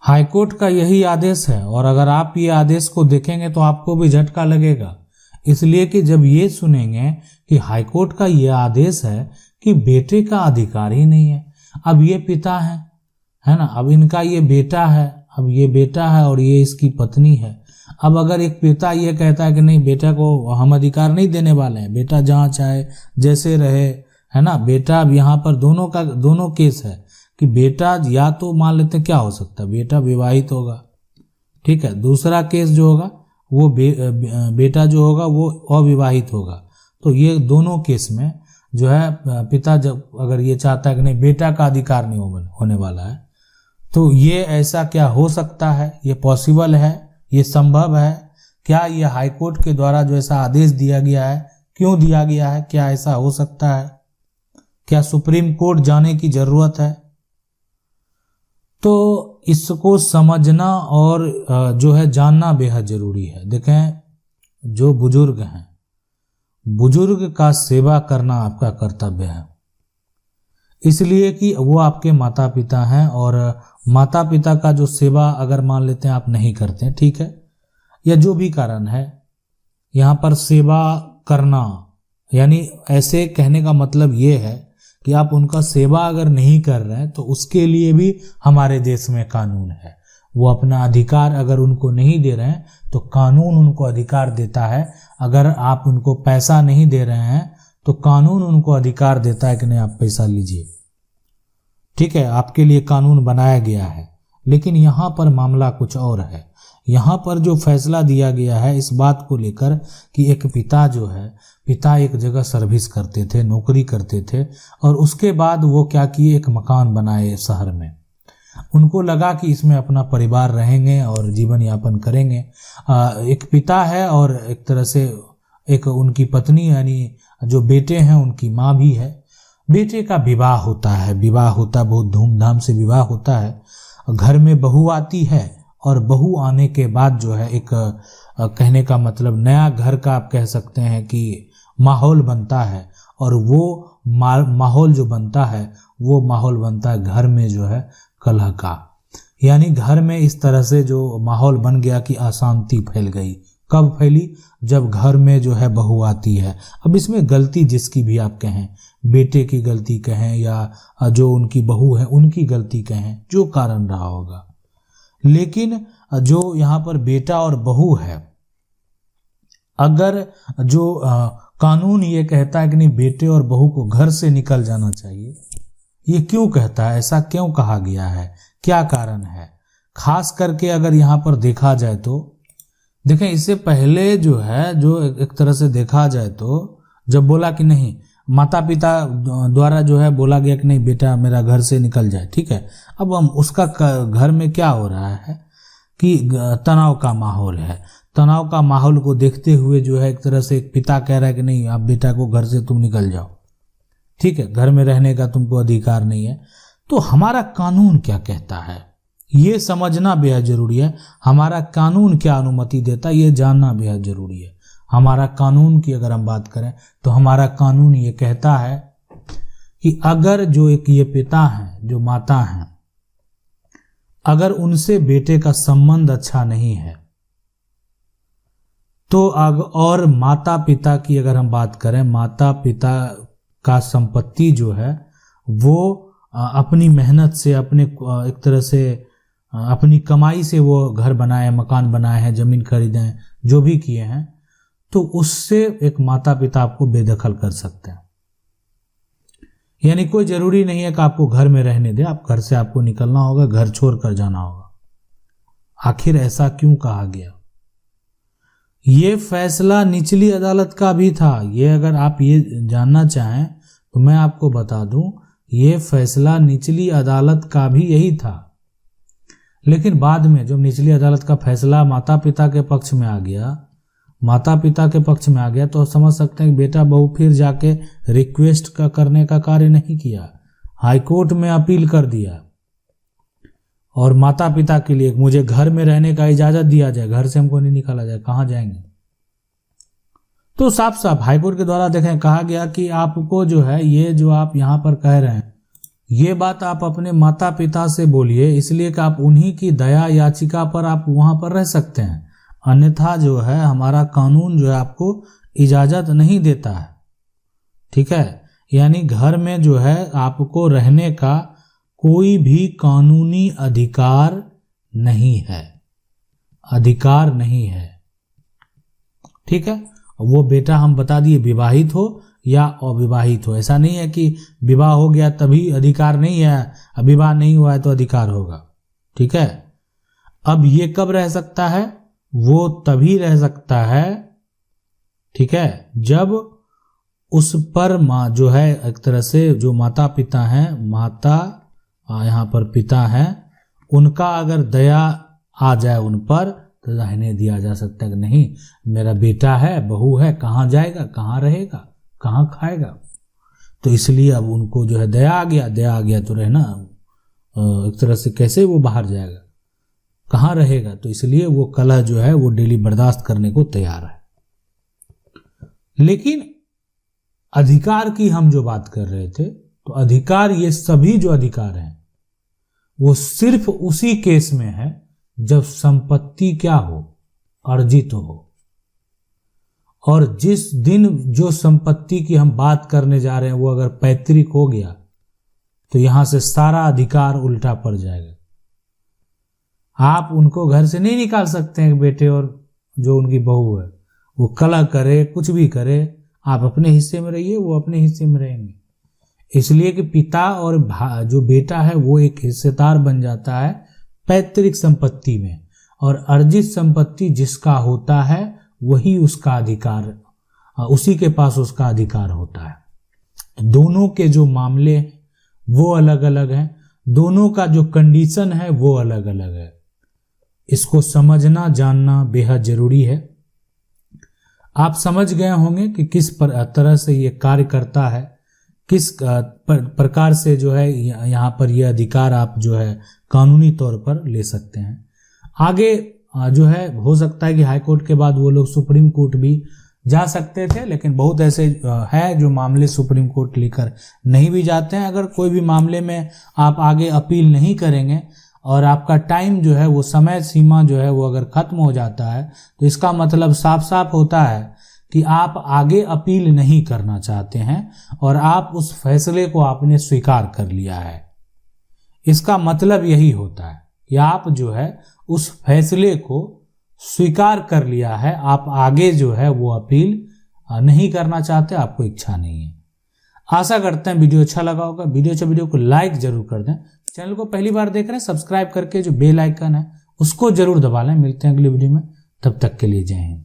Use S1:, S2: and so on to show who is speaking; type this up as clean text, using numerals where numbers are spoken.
S1: High court का यही आदेश है और अगर आप ये आदेश को देखेंगे तो आपको भी झटका लगेगा, इसलिए कि जब ये सुनेंगे कि हाईकोर्ट का ये आदेश है कि बेटे का अधिकार ही नहीं है। अब ये पिता है ना, अब इनका ये बेटा है, अब ये बेटा है और ये इसकी पत्नी है। अब अगर एक पिता ये कहता है कि नहीं, बेटा को हम अधिकार नहीं देने वाले हैं, बेटा जहाँ चाहे जैसे रहे, है ना, बेटा अब यहाँ पर दोनों केस है कि बेटा या तो मान लेते हैं क्या हो सकता है, बेटा विवाहित होगा, ठीक है, दूसरा केस जो होगा वो बेटा जो होगा वो अविवाहित होगा। तो ये दोनों केस में जो है पिता जब अगर ये चाहता है कि नहीं बेटा का अधिकार नहीं होने वाला है, तो ये ऐसा क्या हो सकता है, ये पॉसिबल है, ये संभव है क्या? ये हाईकोर्ट के द्वारा जो ऐसा आदेश दिया गया है, क्यों दिया गया है, क्या ऐसा हो सकता है? क्या सुप्रीम कोर्ट जाने की जरूरत है? तो इसको समझना और जो है जानना बेहद जरूरी है। देखें, जो बुजुर्ग हैं, बुजुर्ग का सेवा करना आपका कर्तव्य है, इसलिए कि वो आपके माता पिता हैं और माता पिता का जो सेवा अगर मान लेते हैं आप नहीं करते, ठीक है, या जो भी कारण है, यहाँ पर सेवा करना यानी ऐसे कहने का मतलब ये है कि आप उनका सेवा अगर नहीं कर रहे हैं तो उसके लिए भी हमारे देश में कानून है। वो अपना अधिकार अगर उनको नहीं दे रहे हैं तो कानून उनको अधिकार देता है। अगर आप उनको पैसा नहीं दे रहे हैं तो कानून उनको अधिकार देता है कि नहीं आप पैसा लीजिए, ठीक है, आपके लिए कानून बनाया गया है। लेकिन यहाँ पर मामला कुछ और है। यहाँ पर जो फैसला दिया गया है इस बात को लेकर कि एक पिता जो है, पिता एक जगह सर्विस करते थे, नौकरी करते थे और उसके बाद वो क्या किए, एक मकान बनाए शहर में। उनको लगा कि इसमें अपना परिवार रहेंगे और जीवन यापन करेंगे। एक पिता है और एक तरह से एक उनकी पत्नी यानी जो बेटे हैं उनकी माँ भी है। बेटे का विवाह होता है, बहुत धूमधाम से विवाह होता है। घर में बहू आती है और बहू आने के बाद जो है एक कहने का मतलब नया घर का आप कह सकते हैं कि माहौल बनता है और वो माहौल जो बनता है वो माहौल बनता है घर में जो है कलह का। यानी घर में इस तरह से जो माहौल बन गया कि अशांति फैल गई। कब फैली? जब घर में जो है बहू आती है। अब इसमें गलती जिसकी भी आप कहें, बेटे की गलती कहें या जो उनकी बहू है उनकी गलती कहें, जो कारण रहा होगा, लेकिन जो यहाँ पर बेटा और बहू है, अगर जो कानून ये कहता है कि नहीं बेटे और बहू को घर से निकल जाना चाहिए, ये क्यों कहता है, ऐसा क्यों कहा गया है, क्या कारण है? खास करके अगर यहाँ पर देखा जाए तो देखें, इससे पहले जो है जो एक तरह से देखा जाए तो जब बोला कि नहीं, माता पिता द्वारा जो है बोला गया कि नहीं बेटा मेरा घर से निकल जाए, ठीक है, अब हम उसका घर में क्या हो रहा है कि तनाव का माहौल है। तनाव का माहौल को देखते हुए जो है एक तरह से एक पिता कह रहा है कि नहीं आप बेटा को घर से तुम निकल जाओ, ठीक है, घर में रहने का तुमको अधिकार नहीं है। तो हमारा कानून क्या कहता है ये समझना बेहद जरूरी है। हमारा कानून क्या अनुमति देता है ये जानना बेहद जरूरी है। हमारा कानून की अगर हम बात करें तो हमारा कानून ये कहता है कि अगर जो एक ये पिता हैं, जो माता हैं, अगर उनसे बेटे का संबंध अच्छा नहीं है तो और माता पिता की अगर हम बात करें, माता पिता का संपत्ति जो है वो अपनी मेहनत से, अपने एक तरह से अपनी कमाई से वो घर बनाए, मकान बनाए हैं, जमीन खरीदे हैं, जो भी किए हैं, तो उससे एक माता पिता आपको बेदखल कर सकते हैं। यानी कोई जरूरी नहीं है कि आपको घर में रहने दे, आप घर से आपको निकलना होगा, घर छोड़ कर जाना होगा। आखिर ऐसा क्यों कहा गया? ये फैसला निचली अदालत का भी था। ये अगर आप ये जानना चाहें तो मैं आपको बता दूं, ये फैसला निचली अदालत का भी यही था। लेकिन बाद में जब निचली अदालत का फैसला माता पिता के पक्ष में आ गया, तो समझ सकते हैं कि बेटा बहू फिर जाके रिक्वेस्ट का करने का कार्य नहीं किया, हाईकोर्ट में अपील कर दिया और माता पिता के लिए मुझे घर में रहने का इजाजत दिया जाए, घर से हमको नहीं निकाला जाए, कहाँ जाएंगे? तो साफ साफ हाईकोर्ट के द्वारा देखें कहा गया कि आपको जो है ये जो आप यहाँ पर कह रहे हैं ये बात आप अपने माता पिता से बोलिए, इसलिए कि आप उन्हीं की दया याचिका पर आप वहां पर रह सकते हैं, अन्यथा जो है हमारा कानून जो है आपको इजाजत नहीं देता है। ठीक है, यानी घर में जो है आपको रहने का कोई भी कानूनी अधिकार नहीं है, अधिकार नहीं है। ठीक है, वो बेटा हम बता दिए विवाहित हो या अविवाहित हो, ऐसा नहीं है कि विवाह हो गया तभी अधिकार नहीं है, विवाह नहीं हुआ है तो अधिकार होगा। ठीक है, अब ये कब रह सकता है? वो तभी रह सकता है, ठीक है, जब उस पर माँ जो है एक तरह से जो माता पिता हैं, माता यहाँ पर पिता हैं, उनका अगर दया आ जाए उन पर तो रहने दिया जा सकता है कि नहीं मेरा बेटा है, बहू है, कहाँ जाएगा, कहाँ रहेगा, कहाँ खाएगा। तो इसलिए अब उनको जो है दया आ गया तो रहना एक तरह से कैसे वो बाहर जाएगा, कहाँ रहेगा। तो इसलिए वो कलह जो है वो डेली बर्दाश्त करने को तैयार है। लेकिन अधिकार की हम जो बात कर रहे थे, तो अधिकार, ये सभी जो अधिकार हैं वो सिर्फ उसी केस में है जब संपत्ति क्या हो, अर्जित हो। और जिस दिन जो संपत्ति की हम बात करने जा रहे हैं वो अगर पैतृक हो गया तो यहां से सारा अधिकार उल्टा पड़ जाएगा। आप उनको घर से नहीं निकाल सकते हैं बेटे, और जो उनकी बहू है वो कलह करे, कुछ भी करे, आप अपने हिस्से में रहिए, वो अपने हिस्से में रहेंगे। इसलिए कि पिता और जो बेटा है वो एक हिस्सेदार बन जाता है पैतृक संपत्ति में, और अर्जित संपत्ति जिसका होता है वही उसका अधिकार, उसी के पास उसका अधिकार होता है। दोनों के जो मामले वो अलग अलग हैं, दोनों का जो कंडीशन है वो अलग अलग है। इसको समझना जानना बेहद जरूरी है। आप समझ गए होंगे कि किस तरह से ये कार्य करता है, किस प्रकार से जो है यहाँ पर ये अधिकार आप जो है कानूनी तौर पर ले सकते हैं। आगे जो है हो सकता है कि हाई कोर्ट के बाद वो लोग सुप्रीम कोर्ट भी जा सकते थे, लेकिन बहुत ऐसे है जो मामले सुप्रीम कोर्ट लेकर नहीं भी जाते हैं। अगर कोई भी मामले में आप आगे अपील नहीं करेंगे और आपका टाइम जो है वो समय सीमा जो है वो अगर खत्म हो जाता है तो इसका मतलब साफ साफ होता है कि आप आगे अपील नहीं करना चाहते हैं और आप उस फैसले को आपने स्वीकार कर लिया है। इसका मतलब यही होता है कि आप जो है उस फैसले को स्वीकार कर लिया है, आप आगे जो है वो अपील नहीं करना चाहते, आपको इच्छा नहीं है। आशा करते हैं वीडियो अच्छा लगा होगा। वीडियो को लाइक जरूर कर दें। चैनल को पहली बार देख रहे हैं, सब्सक्राइब करके जो बेल आइकन है उसको जरूर दबा लें। मिलते हैं अगली वीडियो में, तब तक के लिए जय हिंद।